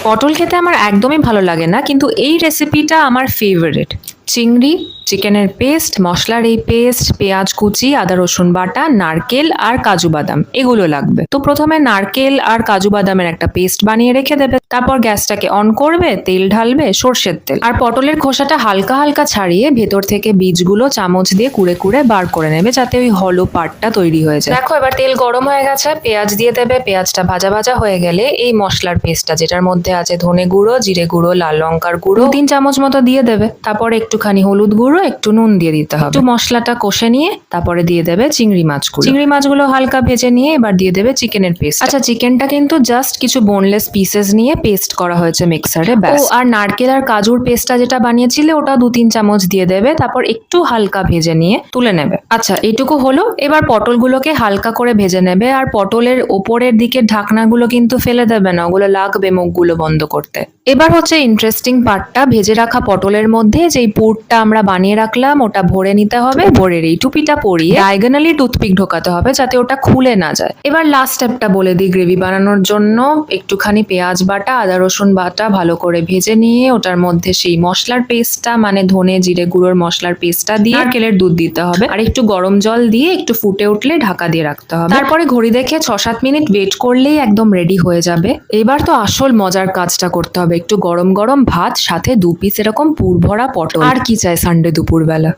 পটল খেতে আমার একদমই ভালো লাগে না, কিন্তু এই রেসিপিটা আমার ফেভারিট। চিংড়ি, চিকেনের পেস্ট, মশলার এই পেস্ট, পেঁয়াজ কুচি, আদা রসুন বাটা, নারকেল আর কাজু বাদাম এগুলো লাগবে। তো প্রথমে নারকেল আর কাজু বাদামের একটা পেস্ট বানিয়ে রেখে দেবে। তারপর গ্যাসটাকে অন করবে, তেল ঢালবে, সর্ষের তেল, আর পটলের খোসাটা হালকা হালকা ছাড়িয়ে ভেতর থেকে বীজগুলো চামচ দিয়ে কুড়ে কুড়ে বার করে নেবে, যাতে ওই হলো পার্টটা তৈরি হয়ে যায়। দেখো এবার তেল গরম হয়ে গেছে, পেঁয়াজ দিয়ে দেবে। পেঁয়াজটা ভাজা ভাজা হয়ে গেলে এই মশলার পেস্টটা, যেটার মধ্যে আছে ধনে গুঁড়ো, জিরে গুঁড়ো, লাল লঙ্কার গুঁড়ো 3 চামচ মতো দিয়ে দেবে। তারপর একটুখানি হলুদ গুঁড়ো, একটু নুন দিয়ে দিতে হবে। একটু মশলাটা কষে নিয়ে তারপরে দিয়ে দেবে চিংড়ি মাছগুলো। চিংড়ি মাছগুলো হালকা ভেজে নিয়ে এবার দিয়ে দেবে চিকেনের পেস্ট। আচ্ছা, চিকেনটা কিন্তু জাস্ট কিছু বোনলেস পিসেস নিয়ে পেস্ট করা হয়েছে মিক্সারে, ব্যাস। ও আর নারকেল আর কাজুর পেস্টটা যেটা বানিয়েছিলে ওটা 2-3 চামচ দিয়ে দেবে। তারপর একটু হালকা ভেজে নিয়ে তুলে নেবে। আচ্ছা, এইটুকু হলো। এবার পটলগুলোকে হালকা করে ভেজে নেবে, আর পটলের ওপরের দিকের ঢাকনাগুলো কিন্তু ফেলে দেবে না, ওগুলো লাগবে মুখগুলো বন্ধ করতে। এবার হচ্ছে ইন্টারেস্টিং পার্টটা, ভেজে রাখা পটলের মধ্যে যেই পুরটা আমরা বানিয়ে রাখলাম ওটা ভরে নিতে হবে। ভোরের এই টুপিটা পরিয়ে ডায়াগোনালি টুথপিক ঢোকাতে হবে, যাতে ওটা খুলে না যায়। এবার লাস্ট স্টেপটা বলে দিই, গ্রেভি বানানোর জন্য একটুখানি পেঁয়াজ বাটা, আদা রসুন বাটা ভালো করে ভেজে নিয়ে ওটার মধ্যে সেই মশলার পেস্টটা, মানে ধনে জিরে গুঁড়োর মশলার পেস্টটা দিয়ে নারকেলের দুধ দিতে হবে, আর একটু গরম জল দিয়ে একটু ফুটে উঠলে ঢাকা দিয়ে রাখতে হবে। তারপরে ঘড়ি দেখে 6-7 মিনিট ওয়েট করলেই একদম রেডি হয়ে যাবে। এবার তো আসল মজার কাজটা করতে হবে, একটু গরম গরম ভাত, সাথে 2 পিস এরকম পুর ভরা পটল। আর কি চাই সানডে দুপুরবেলা।